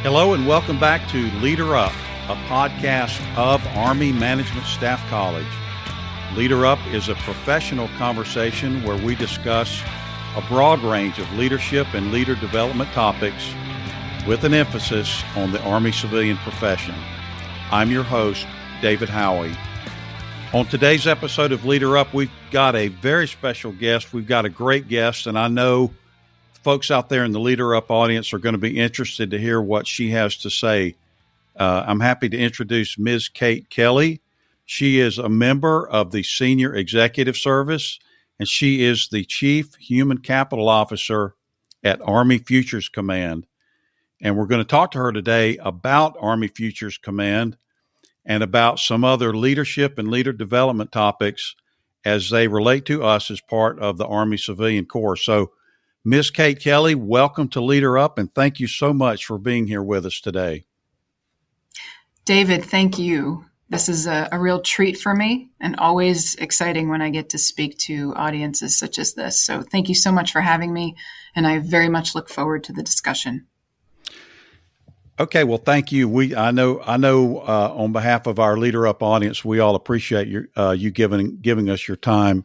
Hello and welcome back to Leader Up, a podcast of Army Management Staff College. Leader Up is a professional conversation where we discuss a broad range of leadership and leader development topics with an emphasis on the Army civilian profession. I'm your host, David Howey. On today's episode of Leader Up, we've got a very special guest. We've got a great guest, and I know folks out there in the Leader Up audience are going to be interested to hear what she has to say. I'm happy to introduce Ms. Kate Kelley. She is a member of the Senior Executive Service, and she is the Chief Human Capital Officer at Army Futures Command. And we're going to talk to her today about Army Futures Command and about some other leadership and leader development topics as they relate to us as part of the Army Civilian Corps. So, Ms. Kate Kelley, welcome to Leader Up, and thank you so much for being here with us today. David, thank you. This is a real treat for me and always exciting when I get to speak to audiences such as this. So thank you so much for having me, and I very much look forward to the discussion. Okay, well, thank you. I know. On behalf of our Leader Up audience, we all appreciate you giving us your time.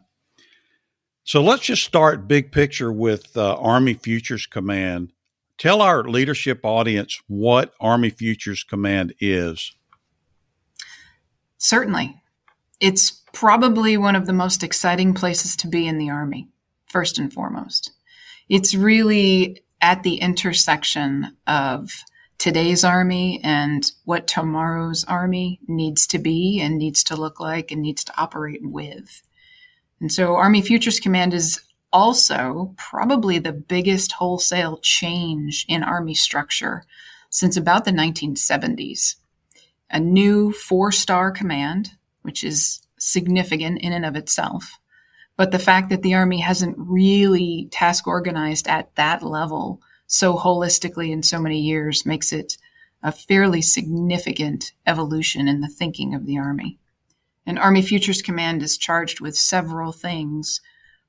So let's just start big picture with Army Futures Command. Tell our leadership audience what Army Futures Command is. Certainly. It's probably one of the most exciting places to be in the Army, first and foremost. It's really at the intersection of today's Army and what tomorrow's Army needs to be and needs to look like and needs to operate with. And so Army Futures Command is also probably the biggest wholesale change in Army structure since about the 1970s. A new 4-star command, which is significant in and of itself. But the fact that the Army hasn't really task organized at that level so holistically in so many years makes it a fairly significant evolution in the thinking of the Army. And Army Futures Command is charged with several things.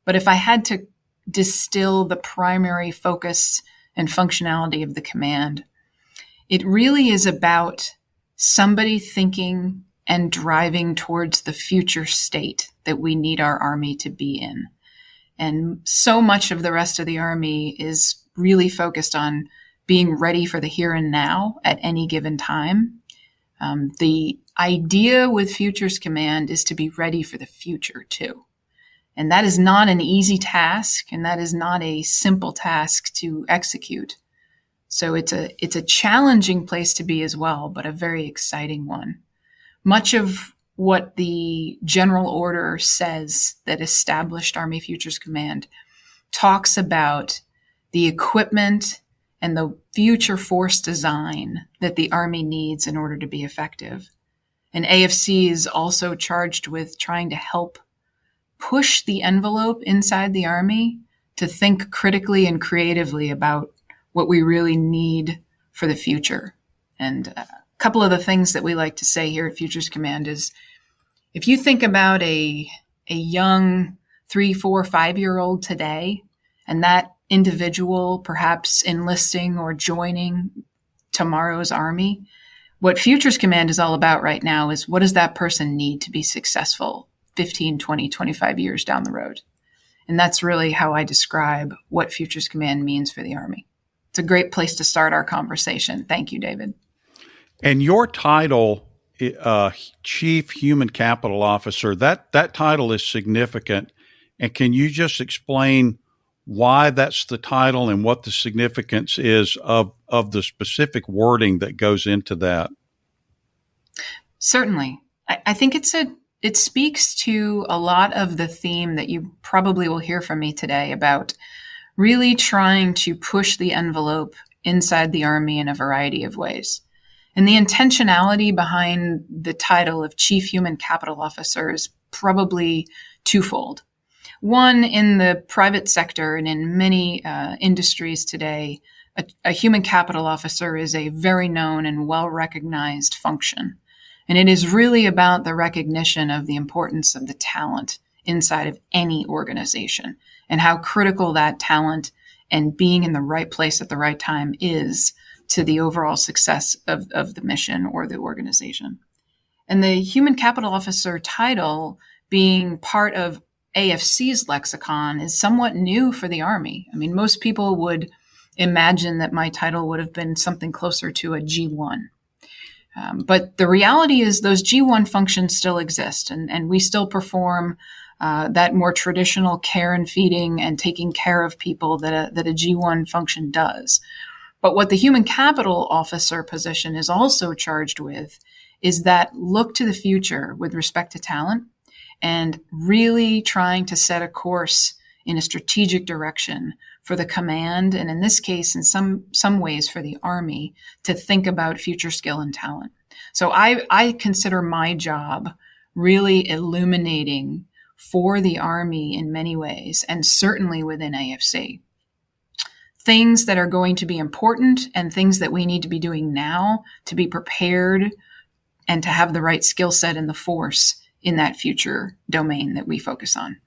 But if I had to distill the primary focus and functionality of the command, it really is about somebody thinking and driving towards the future state that we need our Army to be in. And so much of the rest of the Army is really focused on being ready for the here and now at any given time. The idea with Futures Command is to be ready for the future too. And that is not an easy task, and that is not a simple task to execute. So it's a challenging place to be as well, but a very exciting one. Much of what the general order says that established Army Futures Command talks about the equipment and the future force design that the Army needs in order to be effective. And AFC is also charged with trying to help push the envelope inside the Army to think critically and creatively about what we really need for the future. And a couple of the things that we like to say here at Futures Command is, if you think about a young 3, 4, 5-year-old today, and that individual perhaps enlisting or joining tomorrow's Army, what Futures Command is all about right now is, what does that person need to be successful 15, 20, 25 years down the road? And that's really how I describe what Futures Command means for the Army. It's a great place to start our conversation. Thank you, David. And your title, Chief Human Capital Officer, that title is significant. And can you just explain why that's the title and what the significance is of the specific wording that goes into that? Certainly. I think it speaks to a lot of the theme that you probably will hear from me today about really trying to push the envelope inside the Army in a variety of ways. And the intentionality behind the title of Chief Human Capital Officer is probably twofold. One, in the private sector and in many industries today, a human capital officer is a very known and well-recognized function. And it is really about the recognition of the importance of the talent inside of any organization and how critical that talent and being in the right place at the right time is to the overall success of the mission or the organization. And the human capital officer title being part of AFC's lexicon is somewhat new for the Army. I mean, most people would imagine that my title would have been something closer to a G1. But the reality is those G1 functions still exist, and we still perform that more traditional care and feeding and taking care of people that a G1 function does. But what the human capital officer position is also charged with is that look to the future with respect to talent and really trying to set a course in a strategic direction for the command, and in this case, in some ways for the Army, to think about future skill and talent. So I consider my job really illuminating for the Army in many ways, and certainly within AFC. Things that are going to be important and things that we need to be doing now to be prepared and to have the right skill set in the force in that future domain that we focus on.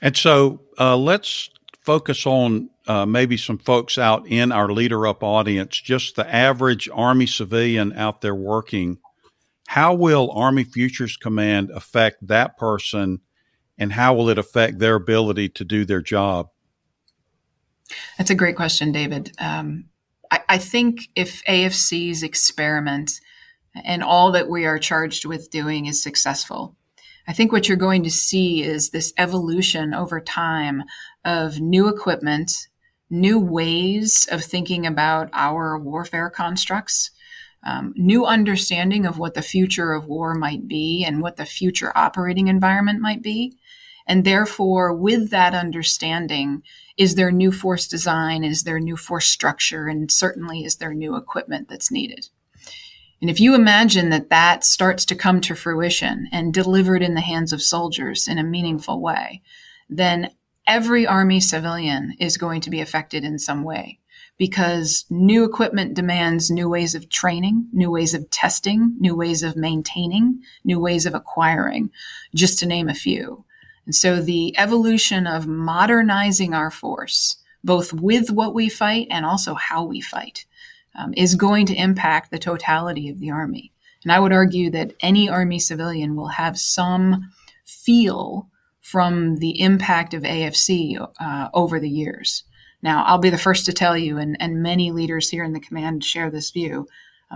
And so let's focus on maybe some folks out in our Leader Up audience, just the average Army civilian out there working. How will Army Futures Command affect that person, and how will it affect their ability to do their job? That's a great question, David. I think if AFC's experiment and all that we are charged with doing is successful, I think what you're going to see is this evolution over time of new equipment, new ways of thinking about our warfare constructs, new understanding of what the future of war might be and what the future operating environment might be. And therefore, with that understanding, is there new force design? Is there new force structure? And certainly, is there new equipment that's needed? And if you imagine that that starts to come to fruition and delivered in the hands of soldiers in a meaningful way, then every Army civilian is going to be affected in some way, because new equipment demands new ways of training, new ways of testing, new ways of maintaining, new ways of acquiring, just to name a few. And so the evolution of modernizing our force, both with what we fight and also how we fight, is going to impact the totality of the Army. And I would argue that any Army civilian will have some feel from the impact of AFC over the years. Now, I'll be the first to tell you, and many leaders here in the command share this view,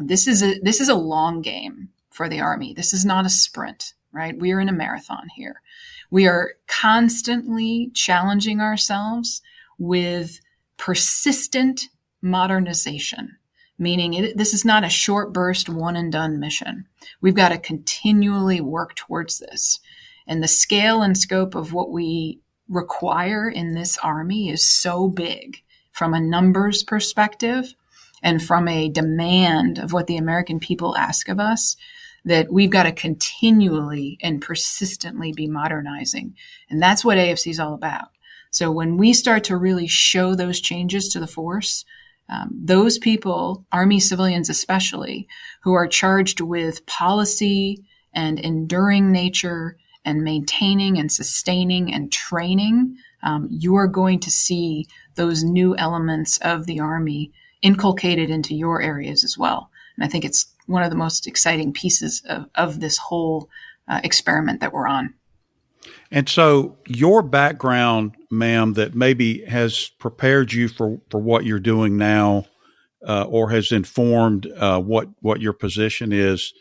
this is a long game for the Army. This is not a sprint, right? We are in a marathon here. We are constantly challenging ourselves with persistent modernization, meaning this is not a short burst, one and done mission. We've got to continually work towards this. And the scale and scope of what we require in this Army is so big from a numbers perspective and from a demand of what the American people ask of us, that we've got to continually and persistently be modernizing. And that's what AFC is all about. So when we start to really show those changes to the force, those people, Army civilians especially, who are charged with policy and enduring nature and maintaining and sustaining and training, you are going to see those new elements of the Army inculcated into your areas as well. And I think it's one of the most exciting pieces of this whole experiment that we're on. And so your background, ma'am, that maybe has prepared you for what you're doing now or has informed what your position is,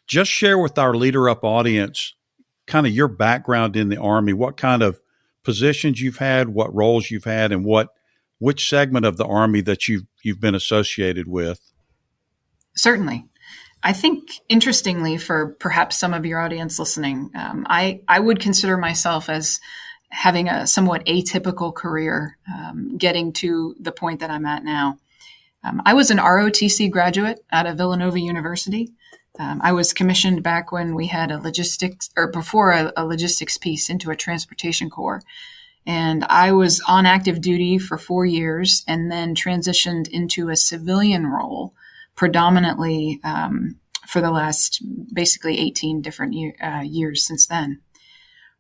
just share with our Leader Up audience kind of your background in the Army, what kind of positions you've had, what roles you've had, and which segment of the Army that you've been associated with. Certainly. I think, interestingly, for perhaps some of your audience listening, I would consider myself as having a somewhat atypical career, getting to the point that I'm at now. I was an ROTC graduate out of Villanova University. I was commissioned back when we had before a logistics piece into a transportation corps. And I was on active duty for 4 years and then transitioned into a civilian role predominantly for the last basically 18 different years since then.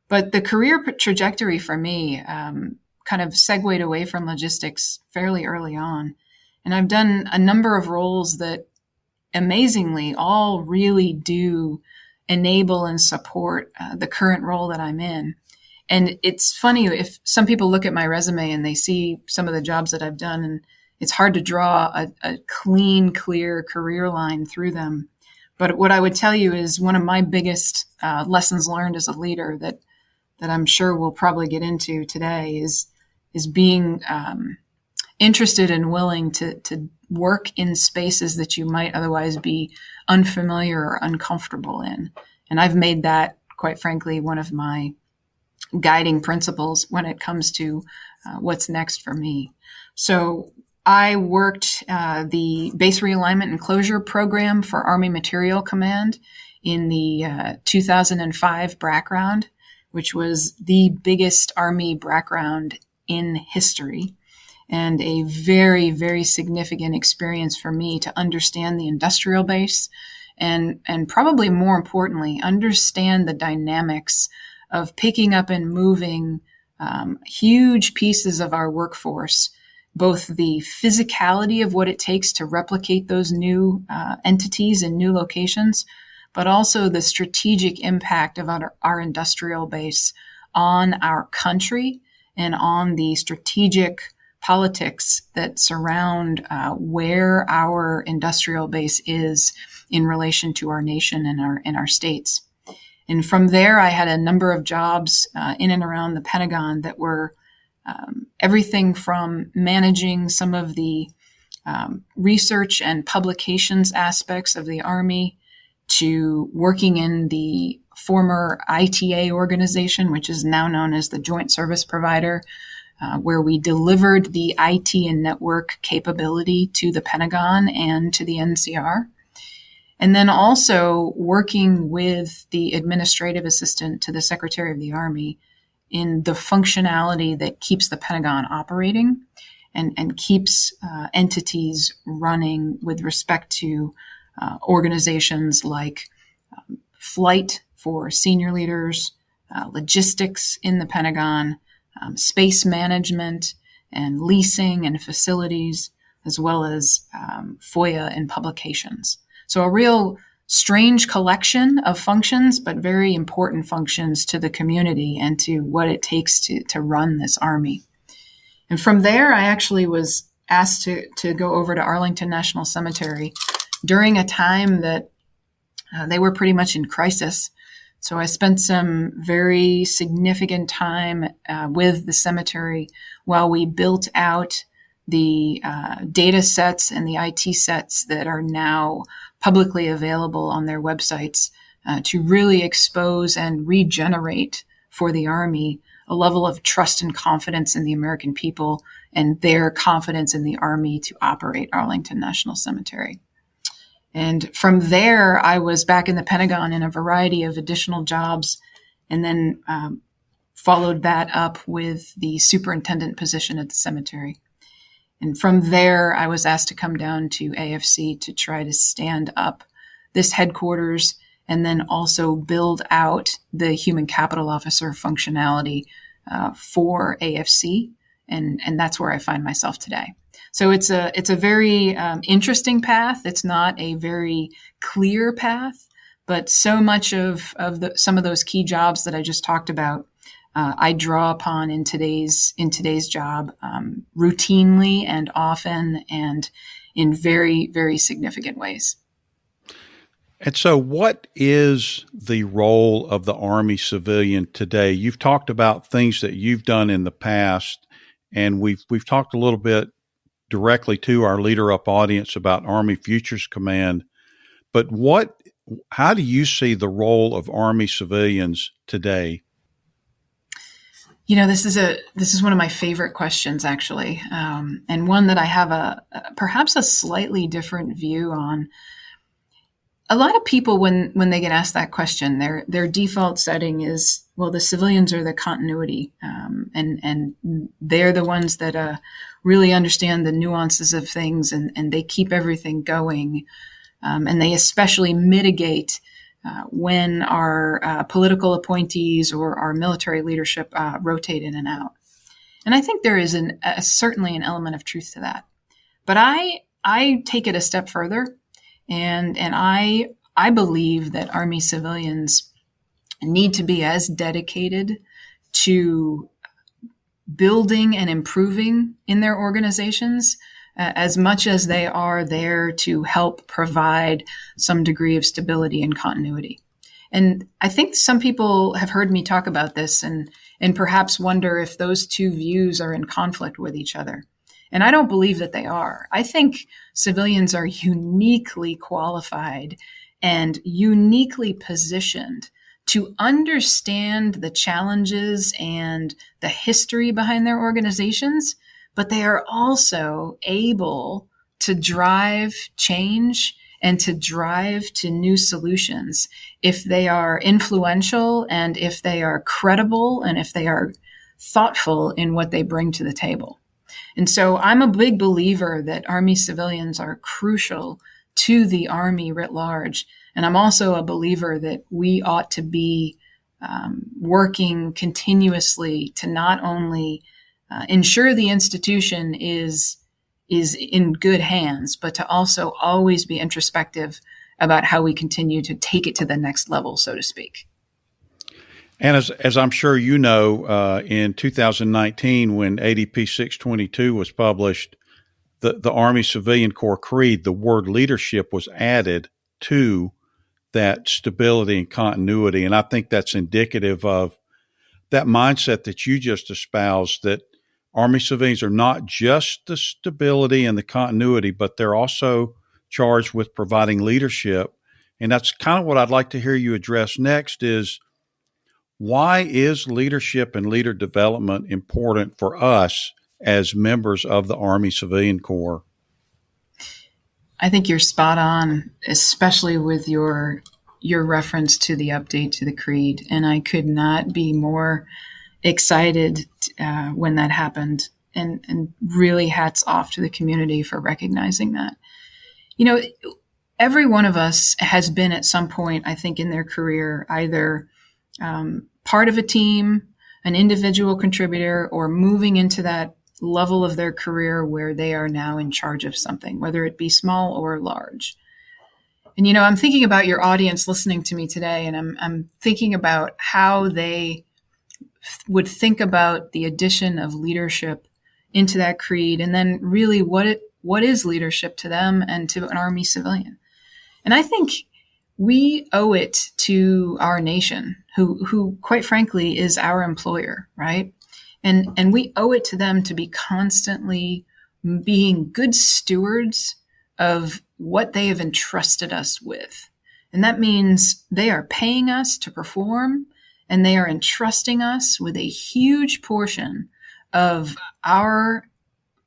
But the career trajectory for me kind of segued away from logistics fairly early on. And I've done a number of roles that amazingly all really do enable and support the current role that I'm in. And it's funny, if some people look at my resume and they see some of the jobs that I've done, and it's hard to draw a clean, clear career line through them. But what I would tell you is one of my biggest lessons learned as a leader that I'm sure we'll probably get into today is being interested and willing to work in spaces that you might otherwise be unfamiliar or uncomfortable in. And I've made that, quite frankly, one of my guiding principles when it comes to what's next for me. So I worked the Base Realignment and Closure Program for Army Materiel Command in the 2005 BRAC round, which was the biggest Army BRAC round in history, and a very, very significant experience for me to understand the industrial base and probably more importantly, understand the dynamics of picking up and moving huge pieces of our workforce, both the physicality of what it takes to replicate those new entities and new locations, but also the strategic impact of our industrial base on our country and on the strategic politics that surround where our industrial base is in relation to our nation and our states. And from there, I had a number of jobs in and around the Pentagon that were everything from managing some of the research and publications aspects of the Army to working in the former ITA organization, which is now known as the Joint Service Provider, where we delivered the IT and network capability to the Pentagon and to the NCR. And then also working with the administrative assistant to the Secretary of the Army in the functionality that keeps the Pentagon operating and keeps entities running with respect to organizations like flight for senior leaders, logistics in the Pentagon, space management and leasing and facilities, as well as FOIA and publications. So a real strange collection of functions, but very important functions to the community and to what it takes to run this Army. And from there, I actually was asked to go over to Arlington National Cemetery during a time that they were pretty much in crisis. So I spent some very significant time with the cemetery while we built out the data sets and the IT sets that are now publicly available on their websites to really expose and regenerate for the Army a level of trust and confidence in the American people and their confidence in the Army to operate Arlington National Cemetery. And from there, I was back in the Pentagon in a variety of additional jobs, and then followed that up with the superintendent position at the cemetery. And from there, I was asked to come down to AFC to try to stand up this headquarters and then also build out the human capital officer functionality for AFC. And that's where I find myself today. So it's a very interesting path. It's not a very clear path, but so much of some of those key jobs that I just talked about, I draw upon in today's job routinely and often and in very, very significant ways. And so what is the role of the Army civilian today? You've talked about things that you've done in the past, and we've talked a little bit directly to our Leader Up audience about Army Futures Command. But how do you see the role of Army civilians today? You know, this is one of my favorite questions, actually, and one that I have perhaps a slightly different view on. A lot of people, when they get asked that question, their default setting is, well, the civilians are the continuity, and they're the ones that really understand the nuances of things, and they keep everything going, and they especially mitigate when our political appointees or our military leadership rotate in and out. And I think there is certainly an element of truth to that. But I take it a step further, and I believe that Army civilians need to be as dedicated to building and improving in their organizations as much as they are there to help provide some degree of stability and continuity. And I think some people have heard me talk about this and perhaps wonder if those two views are in conflict with each other. And I don't believe that they are. I think civilians are uniquely qualified and uniquely positioned to understand the challenges and the history behind their organizations, but they are also able to drive change and to drive to new solutions if they are influential and if they are credible and if they are thoughtful in what they bring to the table. And so I'm a big believer that Army civilians are crucial to the Army writ large. And I'm also a believer that we ought to be working continuously to not only ensure the institution is in good hands, but to also always be introspective about how we continue to take it to the next level, so to speak. And as I'm sure you know, in 2019, when ADP 622 was published, the Army Civilian Corps Creed, the word leadership was added to that stability and continuity. And I think that's indicative of that mindset that you just espoused, that Army civilians are not just the stability and the continuity, but they're also charged with providing leadership. And that's kind of what I'd like to hear you address next is, why is leadership and leader development important for us as members of the Army Civilian Corps? I think you're spot on, especially with your reference to the update to the Creed. And I could not be more excited when that happened. And really hats off to the community for recognizing that. You know, every one of us has been at some point, I think, in their career, either part of a team, an individual contributor, or moving into that level of their career where they are now in charge of something, whether it be small or large. And, you know, I'm thinking about your audience listening to me today, and I'm thinking about how they would think about the addition of leadership into that creed, and then really what is leadership to them and to an Army civilian. And I think we owe it to our nation, who quite frankly is our employer, right? And we owe it to them to be constantly being good stewards of what they have entrusted us with. And that means they are paying us to perform, and they are entrusting us with a huge portion of our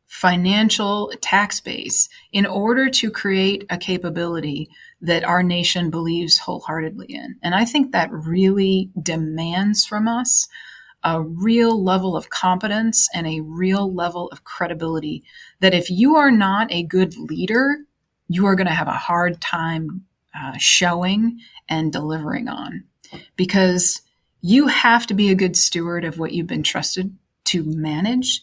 financial tax base in order to create a capability that our nation believes wholeheartedly in. And I think that really demands from us a real level of competence and a real level of credibility that if you are not a good leader, you are going to have a hard time showing and delivering on, because you have to be a good steward of what you've been trusted to manage.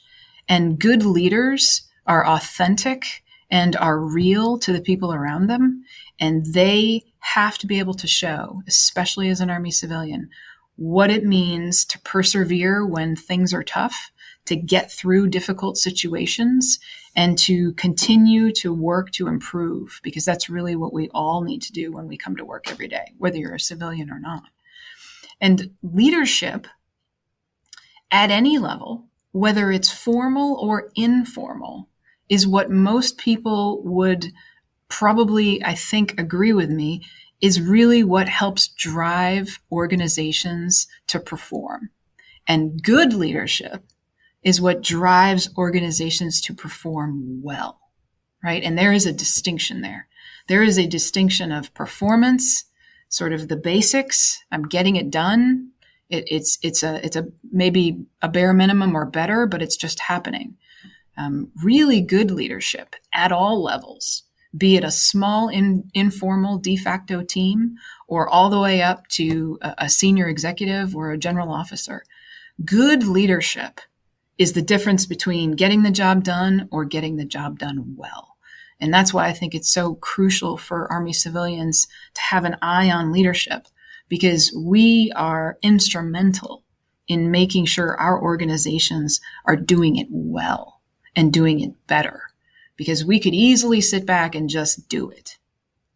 And good leaders are authentic and are real to the people around them. And they have to be able to show, especially as an Army civilian, what it means to persevere when things are tough, to get through difficult situations, and to continue to work to improve, because that's really what we all need to do when we come to work every day, whether you're a civilian or not. And leadership at any level, whether it's formal or informal, is what most people would probably, I think, agree with me, is really what helps drive organizations to perform. And good leadership is what drives organizations to perform well, right? And there is a distinction there. There is a distinction of performance, sort of the basics. I'm getting it done. It's a maybe a bare minimum or better, but it's just happening. Really good leadership at all levels, be it a small informal de facto team or all the way up to a senior executive or a general officer. Good leadership is the difference between getting the job done or getting the job done well. And that's why I think it's so crucial for Army civilians to have an eye on leadership, because we are instrumental in making sure our organizations are doing it well and doing it better, because we could easily sit back and just do it,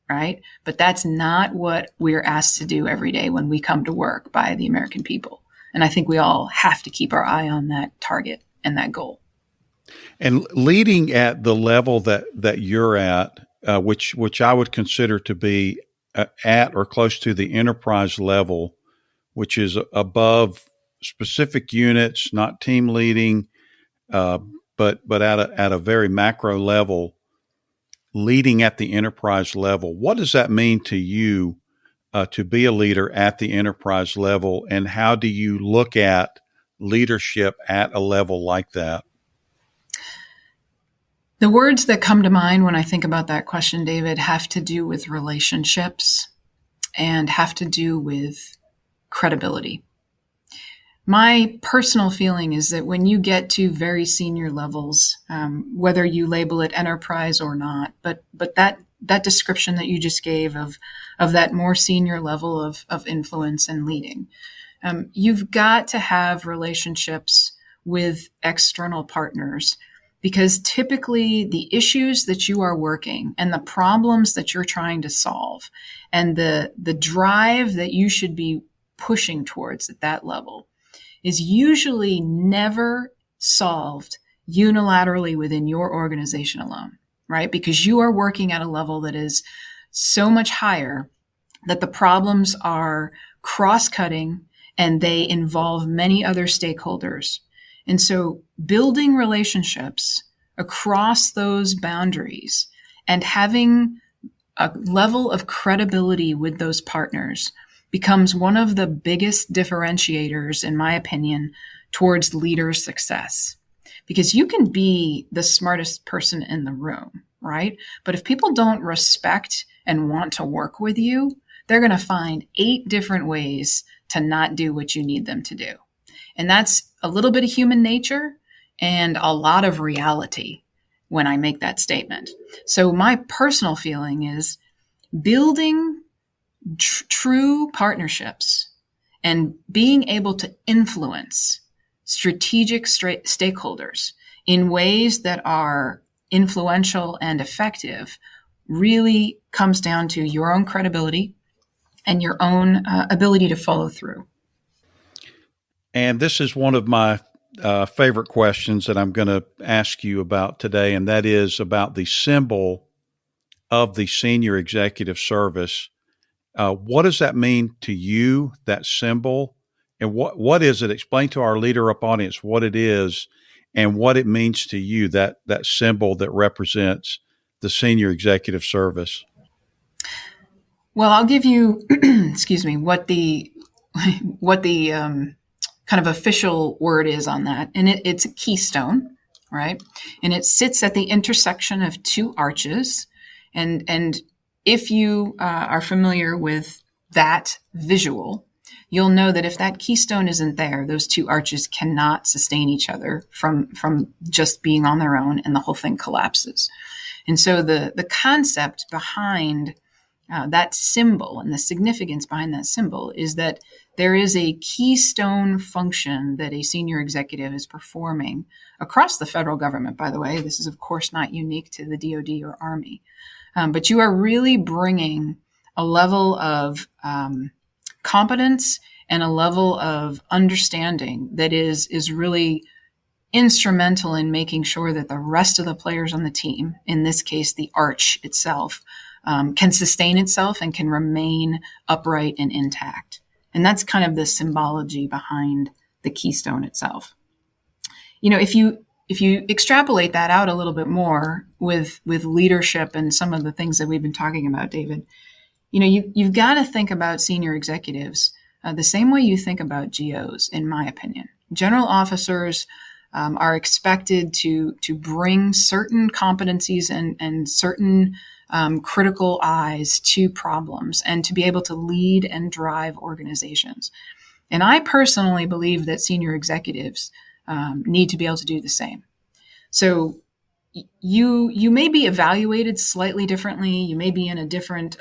right? But that's not what we're asked to do every day when we come to work by the American people. And I think we all have to keep our eye on that target and that goal. And leading at the level that you're at, which I would consider to be at or close to the enterprise level, which is above specific units, not team leading, but at a very macro level, leading at the enterprise level. What does that mean to you to be a leader at the enterprise level, and how do you look at leadership at a level like that? The words that come to mind when I think about that question, David, have to do with relationships and have to do with credibility. My personal feeling is that when you get to very senior levels, whether you label it enterprise or not, but that description that you just gave of that more senior level of influence and leading, you've got to have relationships with external partners, because typically the issues that you are working and the problems that you're trying to solve and the drive that you should be pushing towards at that level is usually never solved unilaterally within your organization alone, right? Because you are working at a level that is so much higher that the problems are cross-cutting and they involve many other stakeholders. And so building relationships across those boundaries and having a level of credibility with those partners becomes one of the biggest differentiators, in my opinion, towards leader success. Because you can be the smartest person in the room, right? But if people don't respect and want to work with you, they're going to find 8 different ways to not do what you need them to do. And that's a little bit of human nature and a lot of reality when I make that statement. So my personal feeling is building true partnerships and being able to influence strategic stakeholders in ways that are influential and effective really comes down to your own credibility and your own ability to follow through. And this is one of my favorite questions that I'm going to ask you about today, and that is about the symbol of the Senior Executive Service. What does that mean to you, that symbol? And what is it? Explain to our Leader Up audience what it is and what it means to you, that symbol that represents the Senior Executive Service. Well, I'll give you, excuse me, what the kind of official word is on that. And it's a keystone, right? And it sits at the intersection of 2 arches. And if you are familiar with that visual, you'll know that if that keystone isn't there, those 2 arches cannot sustain each other from just being on their own, and the whole thing collapses. And so the concept behind that symbol and the significance behind that symbol is that there is a keystone function that a senior executive is performing across the federal government, by the way. This is, of course, not unique to the DoD or Army. But you are really bringing a level of competence and a level of understanding that is really instrumental in making sure that the rest of the players on the team, in this case, the arch itself, can sustain itself and can remain upright and intact. And that's kind of the symbology behind the keystone itself. You know, if you extrapolate that out a little bit more with leadership and some of the things that we've been talking about, David, you know, you've got to think about senior executives the same way you think about GOs, in my opinion. General officers are expected to bring certain competencies and certain critical eyes to problems and to be able to lead and drive organizations. And I personally believe that senior executives need to be able to do the same. So you may be evaluated slightly differently. You may be in a different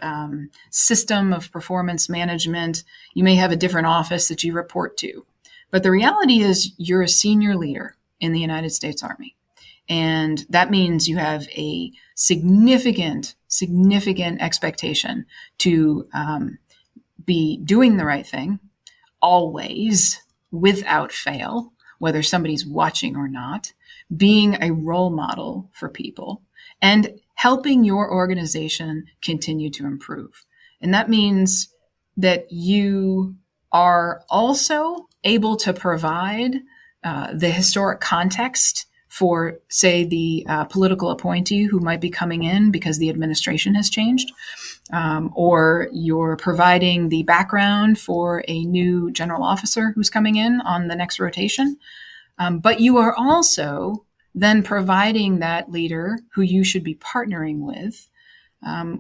system of performance management. You may have a different office that you report to. But the reality is you're a senior leader in the United States Army. And that means you have a significant expectation to be doing the right thing always, without fail, whether somebody's watching or not, being a role model for people, and helping your organization continue to improve. And that means that you are also able to provide the historic context for, say, the political appointee who might be coming in because the administration has changed, or you're providing the background for a new general officer who's coming in on the next rotation. But you are also then providing that leader who you should be partnering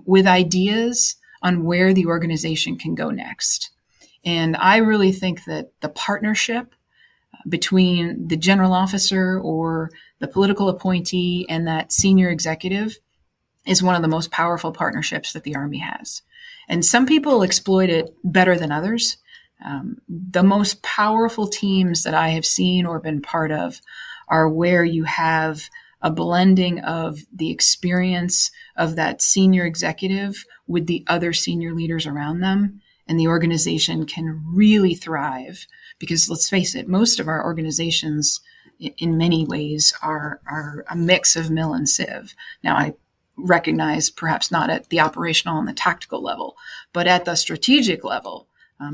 with ideas on where the organization can go next. And I really think that the partnership between the general officer or the political appointee and that senior executive is one of the most powerful partnerships that the Army has. And some people exploit it better than others. The most powerful teams that I have seen or been part of are where you have a blending of the experience of that senior executive with the other senior leaders around them, and the organization can really thrive. Because let's face it, most of our organizations in many ways are a mix of mill and sieve. Now, I recognize perhaps not at the operational and the tactical level, but at the strategic level,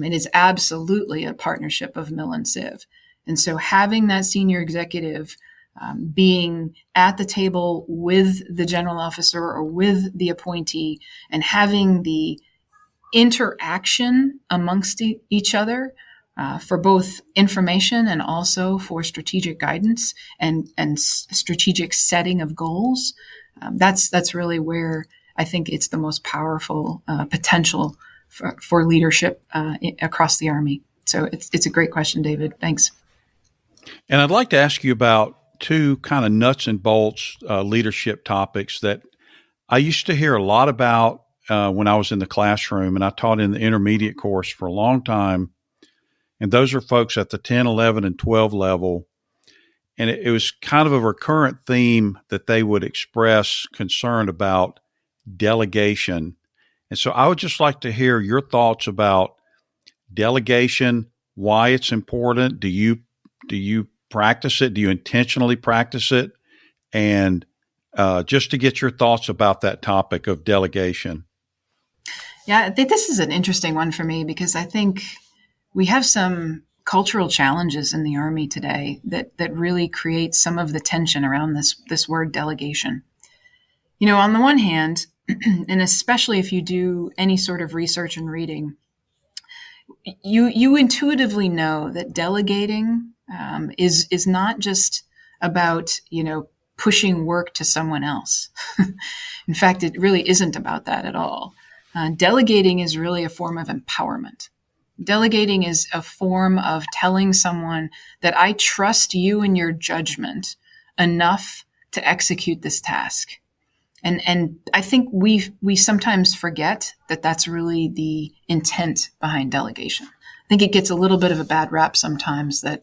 it is absolutely a partnership of mill and sieve. And so having that senior executive being at the table with the general officer or with the appointee and having the interaction amongst each other for both information and also for strategic guidance and strategic setting of goals, that's really where I think it's the most powerful potential for leadership across the Army. So it's a great question, David. Thanks. And I'd like to ask you about two kind of nuts and bolts leadership topics that I used to hear a lot about when I was in the classroom, and I taught in the intermediate course for a long time. And those are folks at the 10, 11, and 12 level. And it was kind of a recurrent theme that they would express concern about delegation. And so I would just like to hear your thoughts about delegation, why it's important. Do you practice it? Do you intentionally practice it? And just to get your thoughts about that topic of delegation. Yeah, this is an interesting one for me because I think we have some cultural challenges in the Army today that really create some of the tension around this word delegation. You know, on the one hand, and especially if you do any sort of research and reading, you intuitively know that delegating is not just about, pushing work to someone else. In fact, it really isn't about that at all. Delegating is really a form of empowerment. Delegating is a form of telling someone that I trust you and your judgment enough to execute this task. And I think we sometimes forget that that's really the intent behind delegation. I think it gets a little bit of a bad rap sometimes that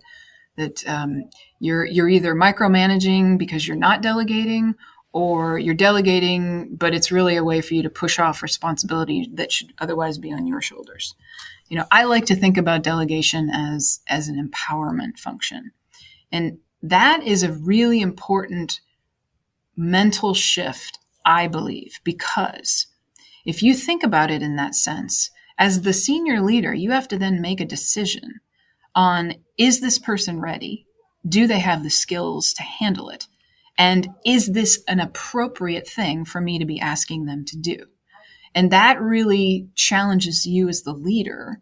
you're either micromanaging because you're not delegating, or you're delegating, but it's really a way for you to push off responsibility that should otherwise be on your shoulders. I like to think about delegation as an empowerment function. And that is a really important mental shift, I believe, because if you think about it in that sense, as the senior leader, you have to then make a decision on, is this person ready? Do they have the skills to handle it? And is this an appropriate thing for me to be asking them to do? And that really challenges you as the leader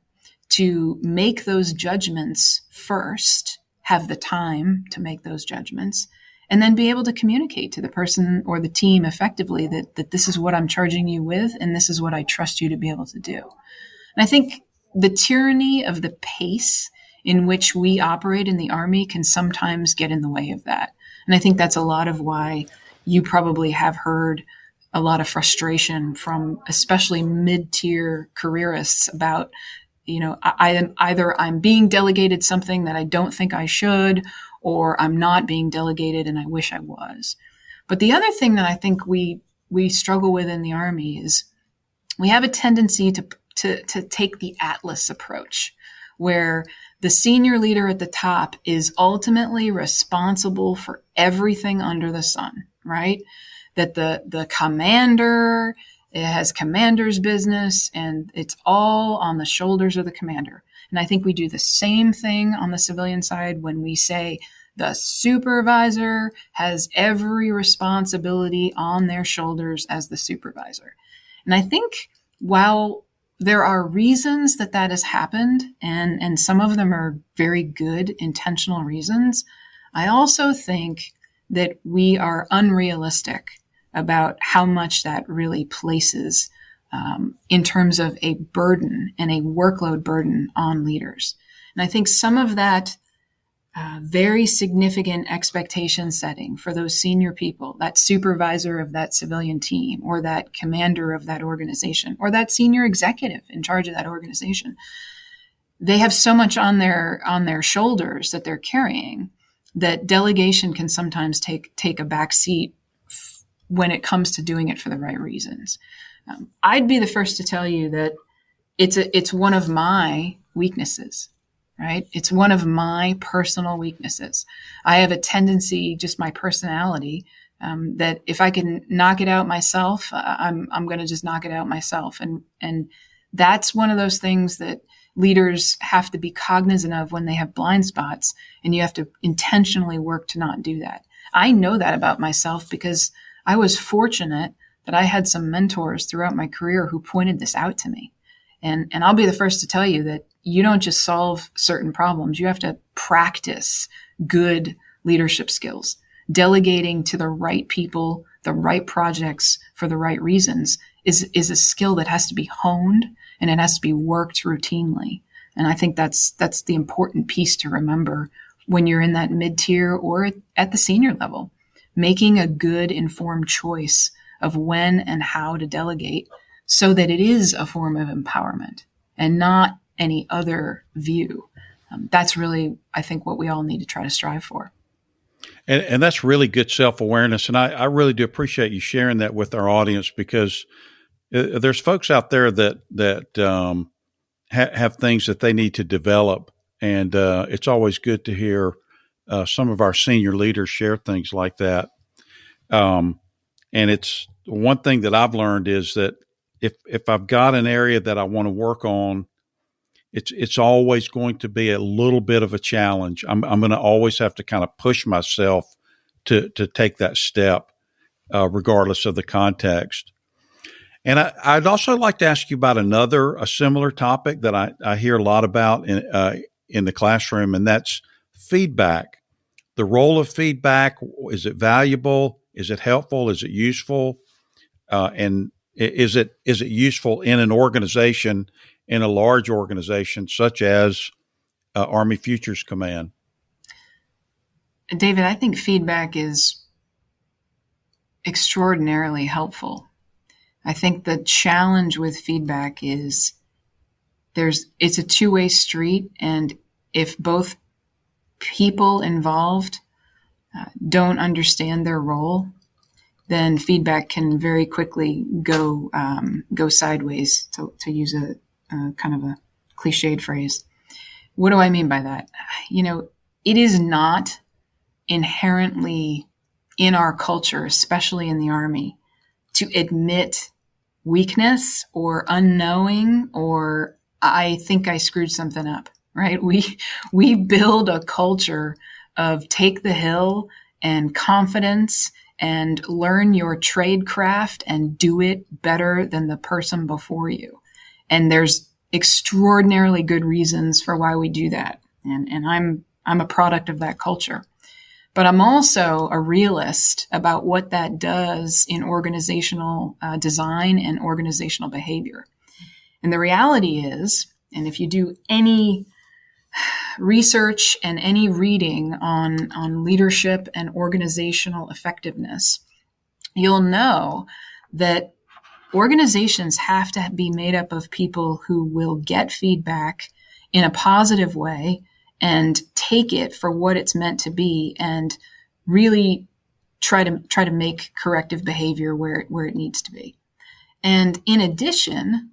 to make those judgments first, have the time to make those judgments, and then be able to communicate to the person or the team effectively that this is what I'm charging you with, and this is what I trust you to be able to do. And I think the tyranny of the pace in which we operate in the Army can sometimes get in the way of that. And I think that's a lot of why, you probably have heard a lot of frustration from especially mid-tier careerists about, I'm being delegated something that I don't think I should, or I'm not being delegated and I wish I was. But the other thing that I think we struggle with in the Army is we have a tendency to take the Atlas approach, where the senior leader at the top is ultimately responsible for everything under the sun, right? That the commander, it has commander's business, and it's all on the shoulders of the commander. And I think we do the same thing on the civilian side when we say the supervisor has every responsibility on their shoulders as the supervisor. And I think while there are reasons that has happened, and some of them are very good intentional reasons, I also think that we are unrealistic about how much that really places in terms of a burden and a workload burden on leaders. And I think some of that very significant expectation setting for those senior people, that supervisor of that civilian team, or that commander of that organization, or that senior executive in charge of that organization, they have so much on their shoulders that they're carrying that delegation can sometimes take a back seat when it comes to doing it for the right reasons. I'd be the first to tell you that it's one of my weaknesses. Right? It's one of my personal weaknesses. I have a tendency, just my personality, that if I can knock it out myself, I'm going to just knock it out myself. And that's one of those things that leaders have to be cognizant of when they have blind spots, and you have to intentionally work to not do that. I know that about myself because I was fortunate that I had some mentors throughout my career who pointed this out to me. And I'll be the first to tell you that you don't just solve certain problems. You have to practice good leadership skills. Delegating to the right people, the right projects for the right reasons is a skill that has to be honed, and it has to be worked routinely. And I think that's the important piece to remember when you're in that mid-tier or at the senior level. Making a good informed choice of when and how to delegate so that it is a form of empowerment and not any other view. That's really, I think, what we all need to try to strive for. And that's really good self-awareness. And I really do appreciate you sharing that with our audience, because there's folks out there that have things that they need to develop. And it's always good to hear some of our senior leaders share things like that. And it's one thing that I've learned is that if I've got an area that I want to work on, it's always going to be a little bit of a challenge. I'm going to always have to kind of push myself to take that step, regardless of the context. And I'd also like to ask you about a similar topic that I hear a lot about in the classroom, and that's feedback. The role of feedback. Is it valuable? Is it helpful? Is it useful? And is it useful in an organization, in a large organization such as Army Futures Command? David, I think feedback is extraordinarily helpful. I think the challenge with feedback is it's a two-way street, and if both people involved don't understand their role, then feedback can very quickly go sideways, to use a kind of a cliched phrase. What do I mean by that? It is not inherently in our culture, especially in the Army, to admit weakness or unknowing or I think I screwed something up, right? We build a culture of take the hill and confidence and learn your trade craft and do it better than the person before you. And there's extraordinarily good reasons for why we do that. And I'm a product of that culture. But I'm also a realist about what that does in organizational design and organizational behavior. And the reality is, and if you do any research and any reading on leadership and organizational effectiveness, you'll know that organizations have to be made up of people who will get feedback in a positive way and take it for what it's meant to be and really try to make corrective behavior where it needs to be. And in addition,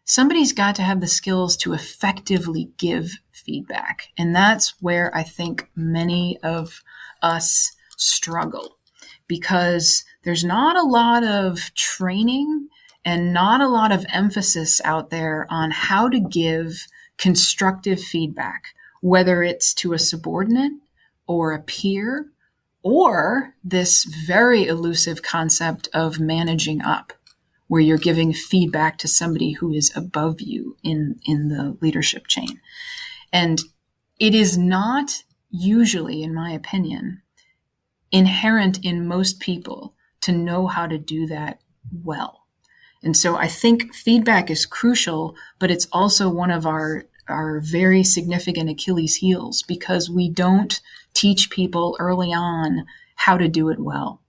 somebody's got to have the skills to effectively give feedback. And that's where I think many of us struggle, because there's not a lot of training and not a lot of emphasis out there on how to give constructive feedback, whether it's to a subordinate or a peer, or this very elusive concept of managing up, where you're giving feedback to somebody who is above you in the leadership chain. And it is not usually, in my opinion, inherent in most people to know how to do that well. And so I think feedback is crucial, but it's also one of our very significant Achilles heels, because we don't teach people early on how to do it well.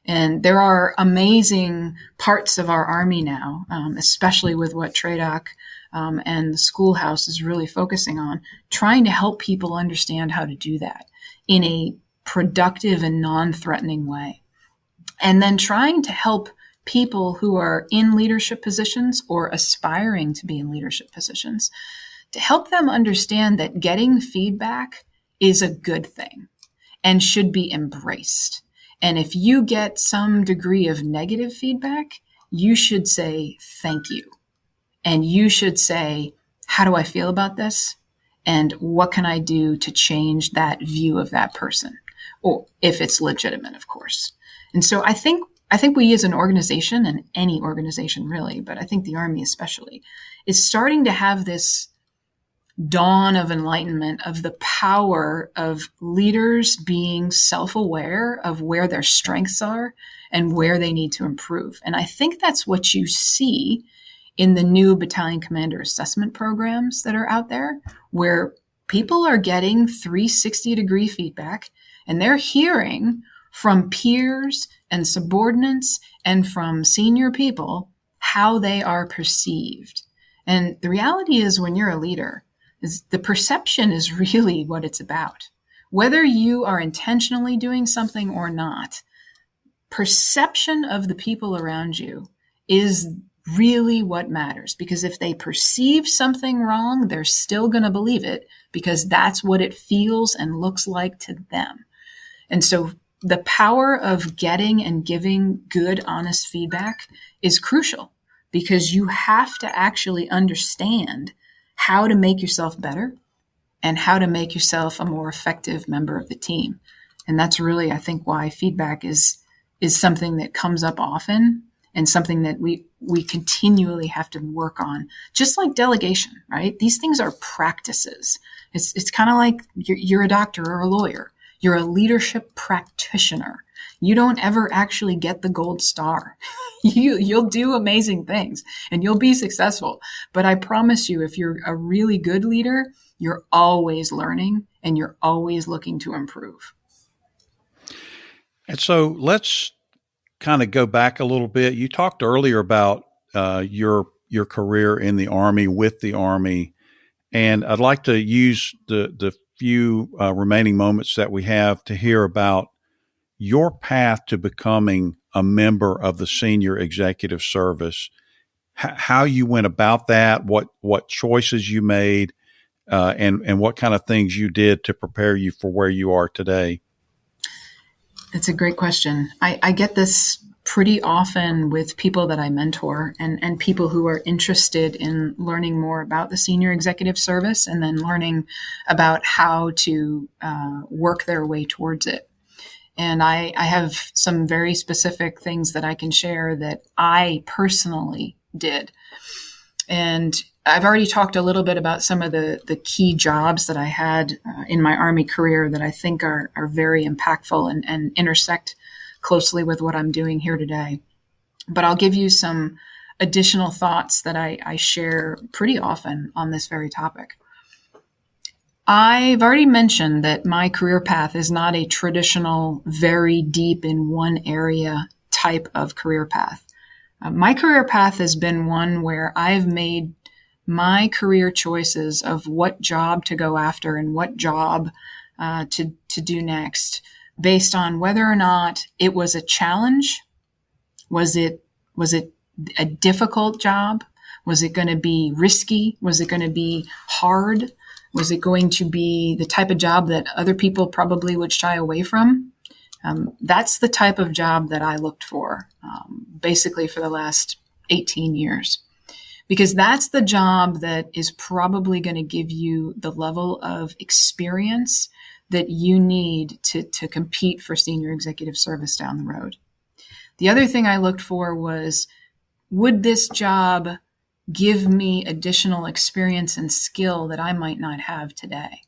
And there are amazing parts of our Army now, especially with what TRADOC and the schoolhouse is really focusing on, trying to help people understand how to do that in a productive and non-threatening way. And then trying to help people who are in leadership positions or aspiring to be in leadership positions, to help them understand that getting feedback is a good thing and should be embraced. And if you get some degree of negative feedback, you should say, thank you. And you should say, how do I feel about this? And what can I do to change that view of that person? Or if it's legitimate, of course. And so I think we as an organization, and any organization really, but I think the Army especially, is starting to have this dawn of enlightenment of the power of leaders being self-aware of where their strengths are and where they need to improve. And I think that's what you see in the new battalion commander assessment programs that are out there, where people are getting 360-degree feedback and they're hearing from peers and subordinates and from senior people how they are perceived. And the reality is, when you're a leader, is the perception is really what it's about. Whether you are intentionally doing something or not, perception of the people around you is really what matters. Because if they perceive something wrong, they're still going to believe it, because that's what it feels and looks like to them. And so the power of getting and giving good, honest feedback is crucial, because you have to actually understand how to make yourself better and how to make yourself a more effective member of the team. And that's really, I think, why feedback is something that comes up often and something that we continually have to work on, just like delegation, right? These things are practices. It's kind of like you're a doctor or a lawyer. You're a leadership practitioner. You don't ever actually get the gold star. You'll do amazing things and you'll be successful. But I promise you, if you're a really good leader, you're always learning and you're always looking to improve. And so let's kind of go back a little bit. You talked earlier about your career in the Army, with the Army, and I'd like to use the few remaining moments that we have to hear about your path to becoming a member of the senior executive service, how you went about that, what choices you made, and what kind of things you did to prepare you for where you are today. That's a great question. I get this pretty often with people that I mentor and people who are interested in learning more about the senior executive service and then learning about how to work their way towards it. And I have some very specific things that I can share that I personally did. And I've already talked a little bit about some of the key jobs that I had in my Army career that I think are very impactful and intersect closely with what I'm doing here today. But I'll give you some additional thoughts that I share pretty often on this very topic. I've already mentioned that my career path is not a traditional, very deep in one area type type of career path. My career path has been one where I've made my career choices of what job to go after and what job to do next based on whether or not it was a challenge. Was it a difficult job? Was it going to be risky? Was it going to be hard? Was it going to be the type of job that other people probably would shy away from? That's the type of job that I looked for, basically for the last 18 years, because that's the job that is probably going to give you the level of experience that you need to compete for senior executive service down the road. The other thing I looked for was, would this job give me additional experience and skill that I might not have today?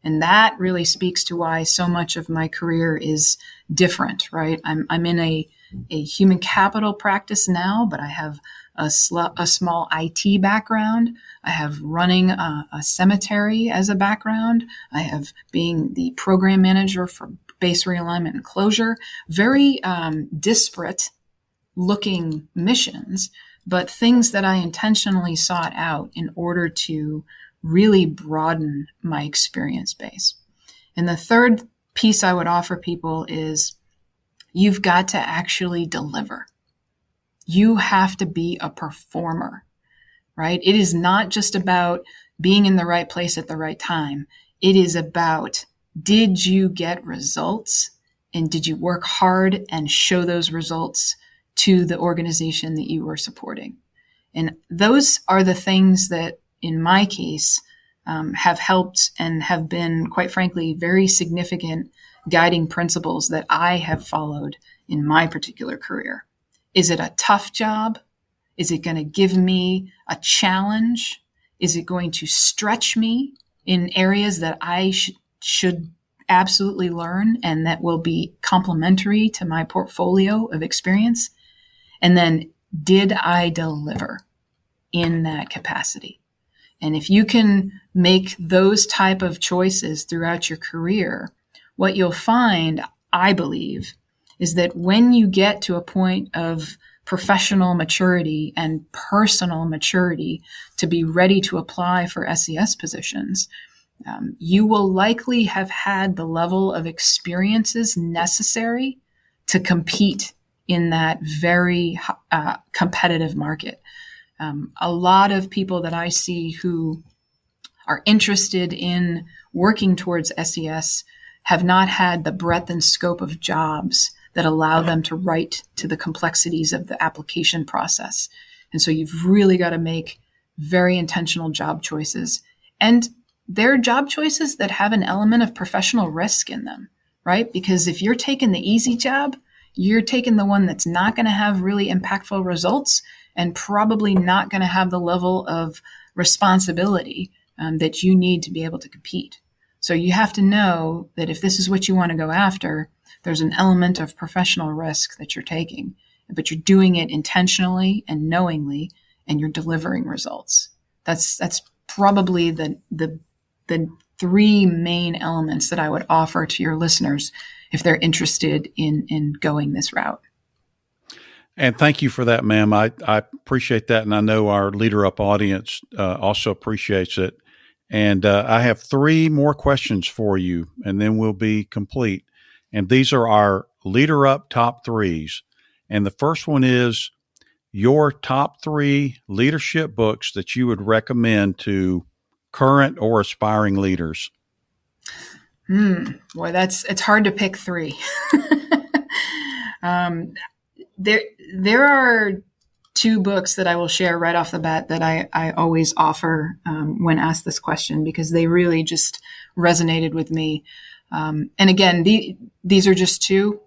And that really speaks to why so much of my career is different, right? I'm in a human capital practice now, but I have a small IT background. I have running a cemetery as a background. I have being the program manager for base realignment and closure. Very disparate looking missions, but things that I intentionally sought out in order to really broaden my experience base. And the third piece I would offer people is you've got to actually deliver. You have to be a performer, right? It is not just about being in the right place at the right time. It is about, did you get results, and did you work hard and show those results to the organization that you were supporting? And those are the things that, in my case, have helped and have been, quite frankly, very significant guiding principles that I have followed in my particular career. Is it a tough job? Is it going to give me a challenge? Is it going to stretch me in areas that I should absolutely learn and that will be complementary to my portfolio of experience? And then, did I deliver in that capacity? And if you can make those type of choices throughout your career, what you'll find, I believe, is that when you get to a point of professional maturity and personal maturity to be ready to apply for SES positions, you will likely have had the level of experiences necessary to compete in that very competitive market. A lot of people that I see who are interested in working towards SES have not had the breadth and scope of jobs that allow them to write to the complexities of the application process. And so you've really got to make very intentional job choices. And there are job choices that have an element of professional risk in them, right? Because if you're taking the easy job, you're taking the one that's not going to have really impactful results and probably not going to have the level of responsibility that you need to be able to compete. So you have to know that if this is what you want to go after, there's an element of professional risk that you're taking, but you're doing it intentionally and knowingly, and you're delivering results. That's probably the three main elements that I would offer to your listeners if they're interested in going this route. And thank you for that, ma'am. I appreciate that, and I know our Leader Up audience also appreciates it. And I have three more questions for you, and then we'll be complete. And these are our Leader Up top threes. And the first one is your top three leadership books that you would recommend to current or aspiring leaders. Boy, it's hard to pick three. There are two books that I will share right off the bat that I always offer when asked this question, because they really just resonated with me. And again, these are just two,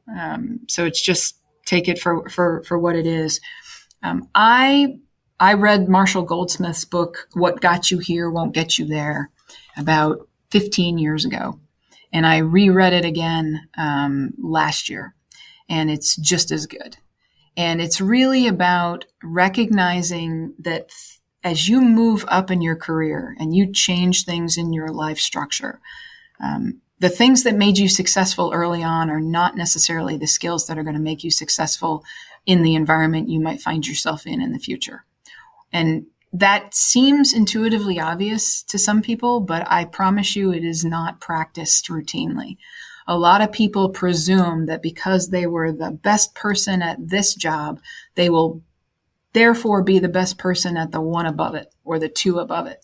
so it's just take it for what it is. I read Marshall Goldsmith's book, What Got You Here Won't Get You There, about 15 years ago. And I reread it again last year, and it's just as good. And it's really about recognizing that as you move up in your career and you change things in your life structure, the things that made you successful early on are not necessarily the skills that are going to make you successful in the environment you might find yourself in the future. And that seems intuitively obvious to some people, but I promise you it is not practiced routinely. A lot of people presume that because they were the best person at this job, they will therefore be the best person at the one above it or the two above it.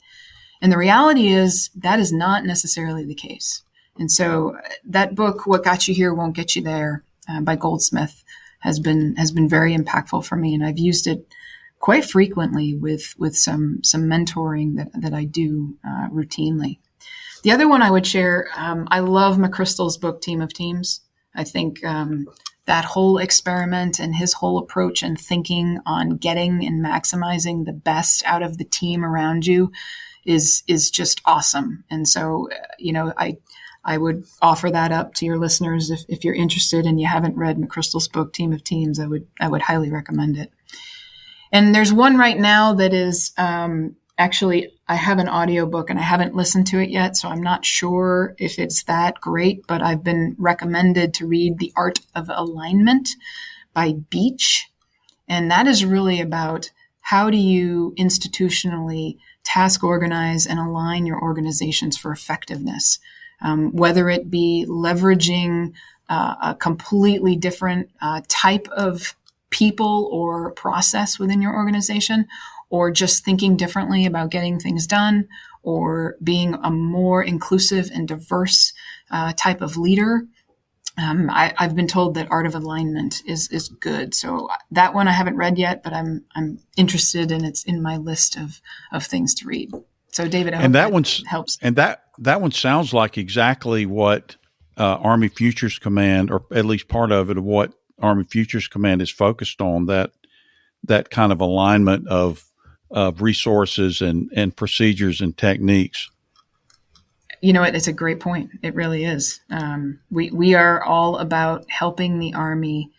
And the reality is that is not necessarily the case. And so that book, What Got You Here Won't Get You There, by Goldsmith, has been very impactful for me. And I've used it quite frequently with some mentoring that I do routinely. The other one I would share, I love McChrystal's book, Team of Teams. I think that whole experiment and his whole approach and thinking on getting and maximizing the best out of the team around you is just awesome. And so, I would offer that up to your listeners if you're interested and you haven't read McChrystal's book, Team of Teams. I would highly recommend it. And there's one right now that is actually, I have an audiobook and I haven't listened to it yet, so I'm not sure if it's that great, but I've been recommended to read The Art of Alignment by Beach. And that is really about how do you institutionally task organize and align your organizations for effectiveness, whether it be leveraging a completely different type of people or process within your organization, or just thinking differently about getting things done, or being a more inclusive and diverse type of leader. I've been told that Art of Alignment is good. So that one I haven't read yet, but I'm interested, and it's in my list of things to read. So David, I hope that helps. And that one sounds like exactly what Army Futures Command, or at least part of it, of what Army Futures Command is focused on, that kind of alignment of resources and procedures and techniques. You know what? It's a great point. It really is. We are all about helping the Army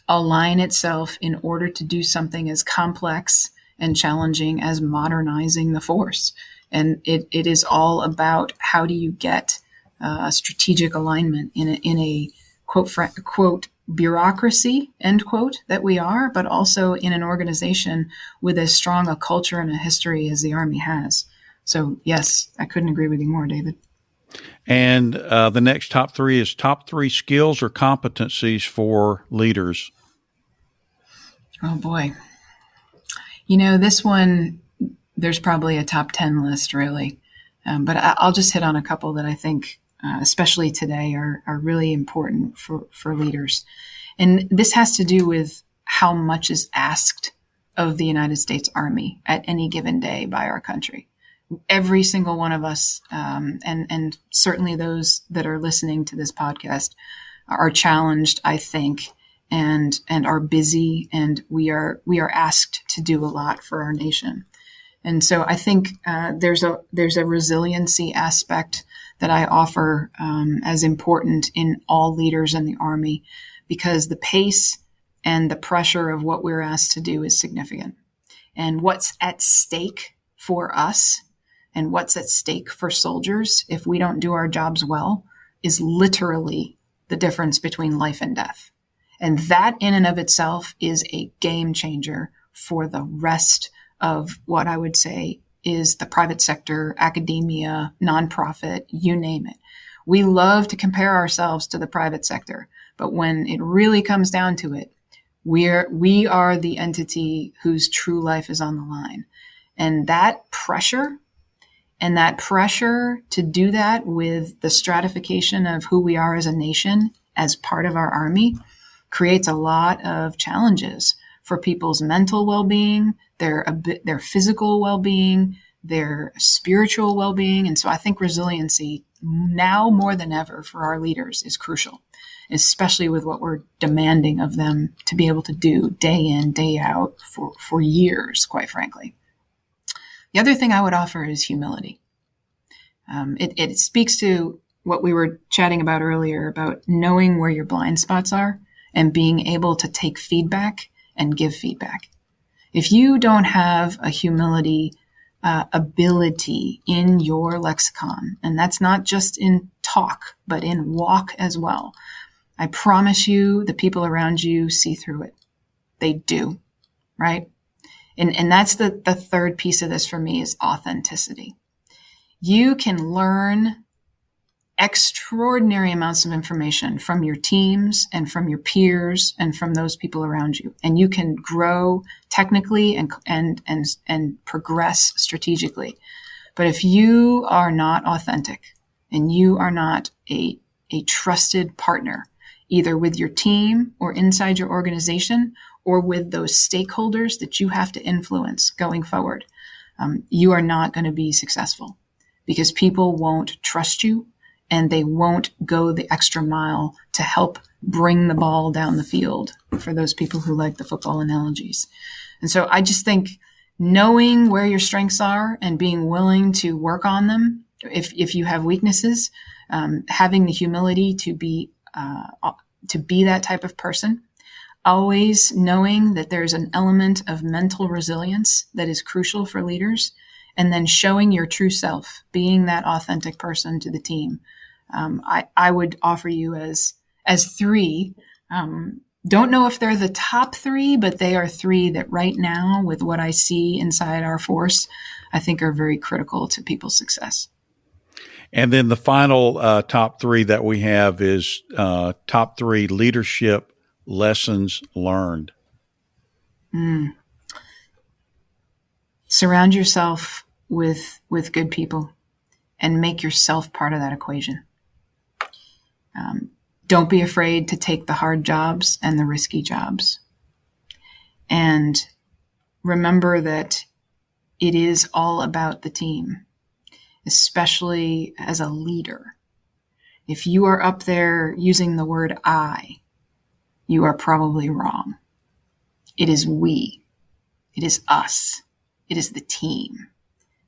align itself in order to do something as complex and challenging as modernizing the force. And it is all about how do you get strategic alignment in a quote, bureaucracy, end quote, that we are, but also in an organization with as strong a culture and a history as the Army has. So, yes, I couldn't agree with you more, David. And the next top three is top three skills or competencies for leaders. Oh, boy. This one, there's probably a top 10 list, really. But I'll just hit on a couple that I think especially today, are really important for leaders. And this has to do with how much is asked of the United States Army at any given day by our country. Every single one of us, and certainly those that are listening to this podcast, are challenged, I think, and are busy, and we are asked to do a lot for our nation. And so I think there's a resiliency aspect that I offer as important in all leaders in the Army, because the pace and the pressure of what we're asked to do is significant. And what's at stake for us and what's at stake for soldiers if we don't do our jobs well is literally the difference between life and death. And that in and of itself is a game changer for the rest of what I would say is the private sector, academia, nonprofit, you name it. We love to compare ourselves to the private sector, but when it really comes down to it, we are the entity whose true life is on the line. And that pressure to do that with the stratification of who we are as a nation, as part of our Army, creates a lot of challenges for people's mental well-being, their physical well-being, their spiritual well-being. And so I think resiliency now more than ever for our leaders is crucial, especially with what we're demanding of them to be able to do day in, day out for years, quite frankly. The other thing I would offer is humility. It speaks to what we were chatting about earlier about knowing where your blind spots are and being able to take feedback and give feedback. If you don't have a humility ability in your lexicon, and that's not just in talk, but in walk as well, I promise you the people around you see through it. They do, right? And that's the third piece of this for me is authenticity. You can learn extraordinary amounts of information from your teams and from your peers and from those people around you. And you can grow technically and progress strategically. But if you are not authentic and you are not a trusted partner, either with your team or inside your organization or with those stakeholders that you have to influence going forward, you are not going to be successful because people won't trust you and they won't go the extra mile to help bring the ball down the field for those people who like the football analogies. And so I just think knowing where your strengths are and being willing to work on them, if you have weaknesses, having the humility to be that type of person, always knowing that there's an element of mental resilience that is crucial for leaders, and then showing your true self, being that authentic person to the team. I would offer you as three. Don't know if they're the top three, but they are three that right now, with what I see inside our force, I think are very critical to people's success. And then the final top three that we have is top three leadership lessons learned. Surround yourself with good people and make yourself part of that equation. Don't be afraid to take the hard jobs and the risky jobs. And remember that it is all about the team, especially as a leader. If you are up there using the word I, you are probably wrong. It is we. It is us. It is the team.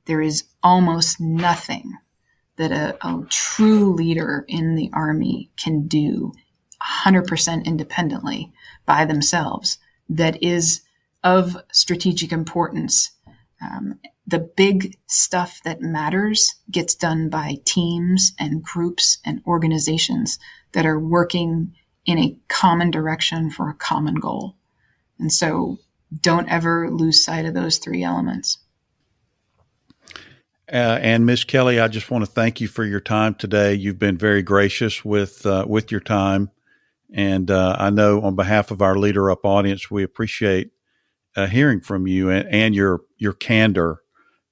There is almost nothing that a true leader in the Army can do 100% independently by themselves that is of strategic importance. The big stuff that matters gets done by teams and groups and organizations that are working in a common direction for a common goal. And so don't ever lose sight of those three elements. And Ms. Kelley, I just want to thank you for your time today. You've been very gracious with your time. And I know on behalf of our Leader Up audience, we appreciate hearing from you and your candor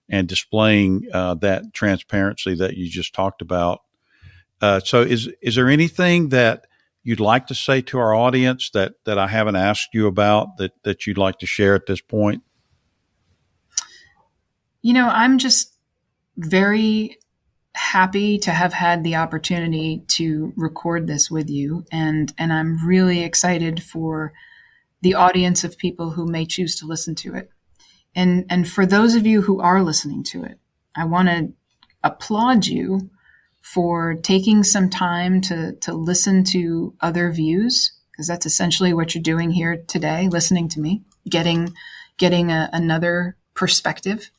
and displaying that transparency that you just talked about. So is there anything that you'd like to say to our audience that I haven't asked you about that you'd like to share at this point? I'm just very happy to have had the opportunity to record this with you. And I'm really excited for the audience of people who may choose to listen to it. And for those of you who are listening to it, I want to applaud you for taking some time to listen to other views, because that's essentially what you're doing here today, listening to me, getting another perspective,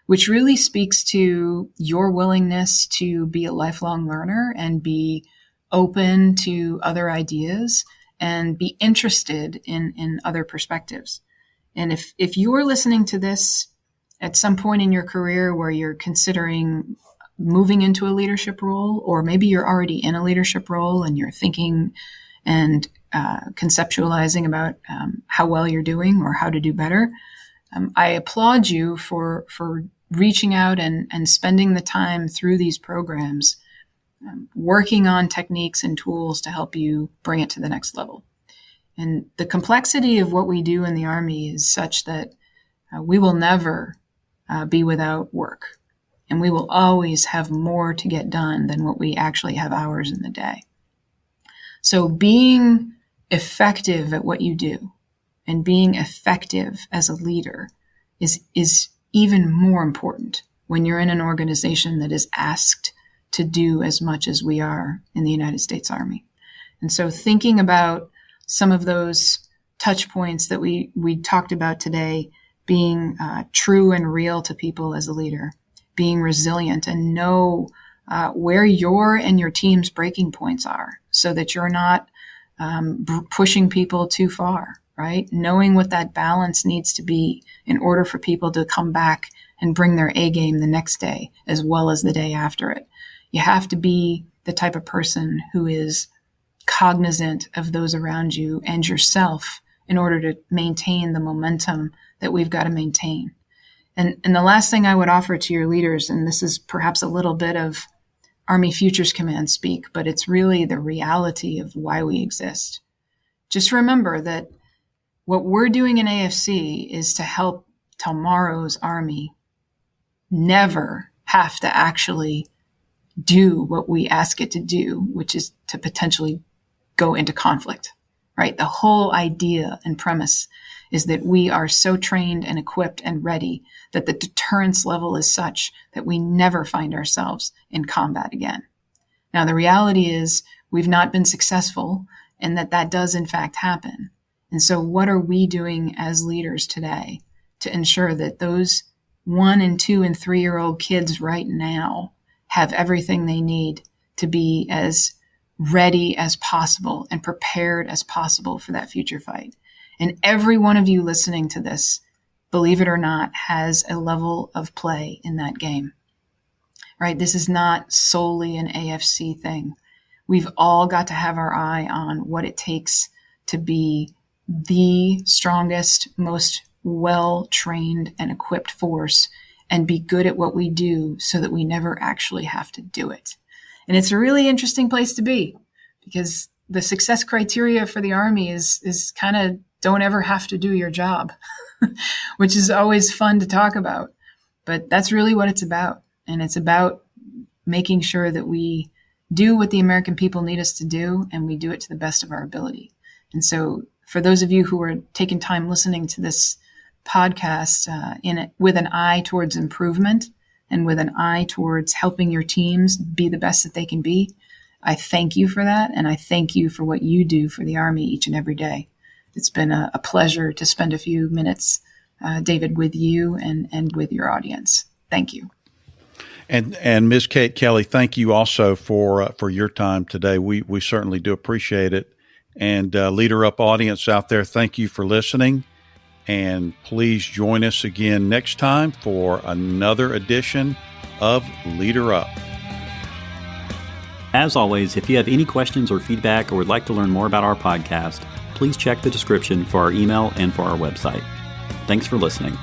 which really speaks to your willingness to be a lifelong learner and be open to other ideas and be interested in other perspectives. And if you are listening to this at some point in your career where you're considering moving into a leadership role, or maybe you're already in a leadership role and you're thinking and conceptualizing about how well you're doing or how to do better, I applaud you for reaching out and spending the time through these programs, working on techniques and tools to help you bring it to the next level. And the complexity of what we do in the Army is such that we will never be without work. And we will always have more to get done than what we actually have hours in the day. So being effective at what you do and being effective as a leader is even more important when you're in an organization that is asked to do as much as we are in the United States Army. And so thinking about some of those touch points that we talked about today, being true and real to people as a leader, being resilient and know where your and your team's breaking points are so that you're not pushing people too far, right? Knowing what that balance needs to be in order for people to come back and bring their A game the next day as well as the day after it. You have to be the type of person who is cognizant of those around you and yourself in order to maintain the momentum that we've got to maintain. And the last thing I would offer to your leaders, and this is perhaps a little bit of Army Futures Command speak, but it's really the reality of why we exist. Just remember that what we're doing in AFC is to help tomorrow's Army never have to actually do what we ask it to do, which is to potentially go into conflict, right? The whole idea and premise is that we are so trained and equipped and ready that the deterrence level is such that we never find ourselves in combat again. Now, the reality is we've not been successful and that does in fact happen. And so what are we doing as leaders today to ensure that those 1 and 2 and 3-year-old kids right now have everything they need to be as ready as possible and prepared as possible for that future fight? And every one of you listening to this, believe it or not, has a level of play in that game, right? This is not solely an AFC thing. We've all got to have our eye on what it takes to be the strongest, most well-trained and equipped force and be good at what we do so that we never actually have to do it. And it's a really interesting place to be because the success criteria for the Army is kind of don't ever have to do your job, which is always fun to talk about. But that's really what it's about. And it's about making sure that we do what the American people need us to do and we do it to the best of our ability. And so for those of you who are taking time listening to this podcast with an eye towards improvement and with an eye towards helping your teams be the best that they can be, I thank you for that. And I thank you for what you do for the Army each and every day. It's been a pleasure to spend a few minutes, David, with you and with your audience. Thank you. And Ms. Kate Kelley, thank you also for your time today. We certainly do appreciate it. And Leader Up audience out there, thank you for listening. And please join us again next time for another edition of Leader Up. As always, if you have any questions or feedback or would like to learn more about our podcast, please check the description for our email and for our website. Thanks for listening.